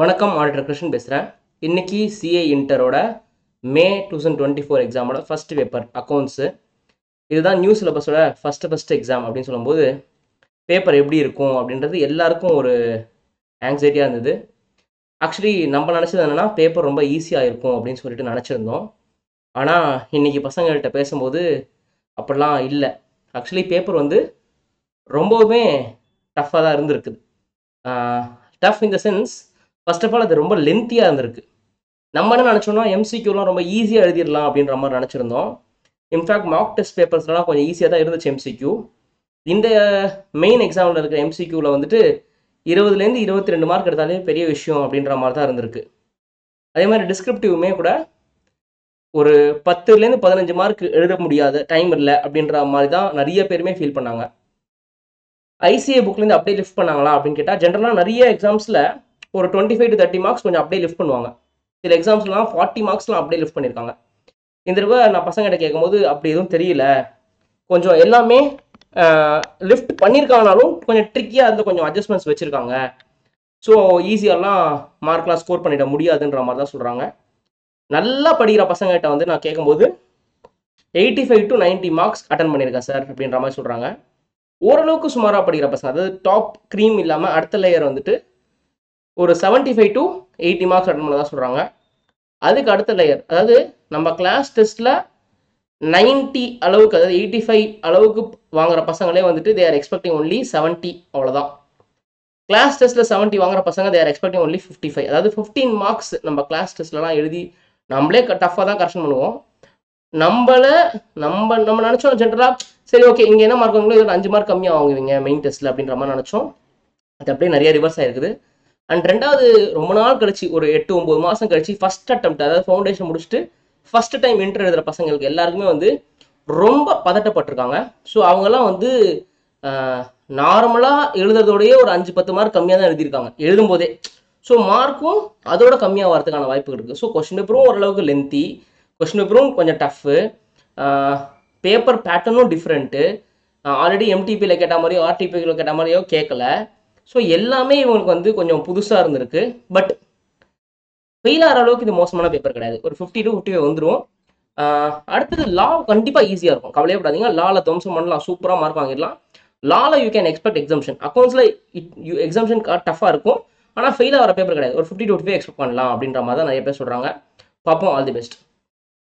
வணக்கம் ஆடிட்டர் கிருஷ்ணன் பேசுகிறேன். இன்னைக்கு சிஏ இன்டரோட மே 2024 எக்ஸாமோட ஃபர்ஸ்ட் பேப்பர் அக்கௌண்ட்ஸு. இதுதான் நியூ சிலபஸோட ஃபஸ்ட்டு எக்ஸாம் அப்படின்னு சொல்லும்போது பேப்பர் எப்படி இருக்கும் அப்படின்றது எல்லாருக்கும் ஒரு ஆங்ஸைட்டியாக இருந்தது. ஆக்சுவலி நம்ம நினச்சது என்னென்னா பேப்பர் ரொம்ப ஈஸியாக இருக்கும் அப்படின்னு சொல்லிட்டு நினச்சிருந்தோம். ஆனால் இன்னைக்கு பசங்கள்கிட்ட பேசும்போது அப்படிலாம் இல்லை. ஆக்சுவலி பேப்பர் வந்து ரொம்பவுமே டஃப்பாக தான் இருந்திருக்குது. Tough in the sense, first of all அது ரொம்ப லென்த்தியாக இருந்திருக்கு. நம்ம என்ன நினச்சோம்னா எம்சிக்யூலாம் ரொம்ப ஈஸியாக எழுதிடலாம் அப்படின்ற மாதிரி நினச்சிருந்தோம். இன்ஃபேக்ட் மார்க் டெஸ்ட் பேப்பர்ஸ்லாம் கொஞ்சம் ஈஸியாக தான் இருந்துச்சு எம்சிக்யூ. இந்த மெயின் எக்ஸாமில் இருக்கிற எம்சிக்யூவில் வந்துட்டு 20லேருந்து 22 மார்க் எடுத்தாலே பெரிய விஷயம் அப்படின்ற மாதிரி தான் இருந்திருக்கு. அதே மாதிரி டிஸ்கிரிப்டிவுமே கூட ஒரு 10லேருந்து 15 மார்க் எழுத முடியாத டைம் இல்லை அப்படின்ற மாதிரி தான் நிறைய பேருமே ஃபீல் பண்ணாங்க. ஐசிஏ புக்லேருந்து அப்படியே லிஃப்ட் பண்ணாங்களா அப்படின்னு கேட்டால் ஜென்ரலாக நிறைய எக்ஸாம்ஸில் ஒரு 25 to 30 மார்க்ஸ் கொஞ்சம் அப்படியே லிஃப்ட் பண்ணுவாங்க. சில எக்ஸாம்ஸ்லாம் 40 மார்க்ஸ்லாம் அப்படியே லிஃப்ட் பண்ணியிருக்காங்க. இந்த தடவை நான் பசங்கிட்ட கேட்கும்போது அப்படி எதுவும் தெரியல, கொஞ்சம் எல்லாமே லிஃப்ட் பண்ணியிருக்காங்கனாலும் கொஞ்சம் ட்ரிக்கியாக இருந்து கொஞ்சம் அட்ஜஸ்ட்மெண்ட்ஸ் வச்சுருக்காங்க. ஸோ ஈஸியாலாம் மார்க்லாம் ஸ்கோர் பண்ணிட முடியாதுன்ற மாதிரி தான் சொல்கிறாங்க. நல்லா படிக்கிற பசங்ககிட்ட வந்து நான் கேட்கும்போது 85 to 90 மார்க்ஸ் அட்டன் பண்ணியிருக்கேன் சார் அப்படின்ற மாதிரி சொல்கிறாங்க. ஓரளவுக்கு சுமாராக படிக்கிற பசங்க, அதாவது டாப் க்ரீம் இல்லாமல் அடுத்த லேயர் வந்துட்டு ஒரு 75 to 80 மார்க்ஸ் அட்டன் பண்ணதான் சொல்கிறாங்க. அதுக்கு அடுத்த லேயர், அதாவது நம்ம கிளாஸ் டெஸ்ட்டில் 90 அளவுக்கு, அதாவது 85 அளவுக்கு வாங்குற பசங்களே வந்துட்டு தே ஆர் எக்ஸ்பெக்டிங் ஒன்லி 70, அவ்வளோதான். கிளாஸ் டெஸ்ட்டில் 70 வாங்குற பசங்க தே ஆர் எக்ஸ்பெக்டிங் ஒன்லி 55, அதாவது 15 மார்க்ஸ் நம்ம கிளாஸ் டெஸ்ட்லலாம் எழுதி நம்மளே டஃப்பாக தான் கரெக்ஷன் பண்ணுவோம். நம்ம நினச்சோம் ஜென்ரலாக, சரி ஓகே இங்கே என்ன மார்க் வாங்குங்களோ இதோட 5 மார்க் கம்மியாக வாங்குவீங்க மெயின் டெஸ்ட்டில் அப்படின்ற மாதிரி நினச்சோம். அது அப்படியே நிறைய ரிவர்ஸ் ஆகிருக்குது. அண்ட் ரெண்டாவது, ரொம்ப நாள் கழிச்சு ஒரு 8-9 மாதம் கழிச்சு ஃபர்ஸ்ட் அட்டெம்ப்ட், அதாவது ஃபவுண்டேஷன் முடிச்சுட்டு ஃபர்ஸ்ட் டைம் இன்டர் எழுதுகிற பசங்களுக்கு எல்லாருக்குமே வந்து ரொம்ப பதட்டப்பட்டிருக்காங்க. ஸோ அவங்கெல்லாம் வந்து நார்மலாக எழுதுறதோடையே ஒரு 5-10 மார்க் கம்மியாக தான் எழுதியிருக்காங்க எழுதும்போதே. ஸோ மார்க்கும் அதோட கம்மியாக வரதுக்கான வாய்ப்பு இருக்குது. ஸோ கொஸ்டின் பேப்பரும் ஓரளவுக்கு லென்த்தி, கொஸ்டின் பேப்பரும் கொஞ்சம் டஃப்பு, பேப்பர் பேட்டர்னும் டிஃப்ரெண்ட்டு, ஆல்ரெடி எம்டிபியில் கேட்ட மாதிரியோ ஆர்டிபியில் கேட்ட மாதிரியோ கேட்கல. ஸோ எல்லாமே இவங்களுக்கு வந்து கொஞ்சம் புதுசாக இருந்திருக்கு. பட் ஃபெயில் ஆகிற அளவுக்கு இது மோசமான பேப்பர் கிடையாது. ஒரு 50 to 55 வந்துடும். அடுத்தது லா கண்டிப்பாக ஈஸியாக இருக்கும், கவலையப்படாதீங்க. லாவில் துவம்சம் பண்ணலாம், சூப்பராக மார்க் வாங்கிடலாம். லாவில் யூ கேன் எக்ஸ்பெக்ட் எக்ஸம்ஷன். அக்கௌண்ட்ஸில் எக்ஸம்ஷன் டஃப்பாக இருக்கும், ஆனால் ஃபெயில் ஆகிற பேப்பர் கிடையாது. ஒரு 50 to 55 எக்ஸ்பெக்ட் பண்ணலாம் அப்படின்ற மாதிரி தான் நிறைய பேர் சொல்கிறாங்க. பார்ப்போம். All the best.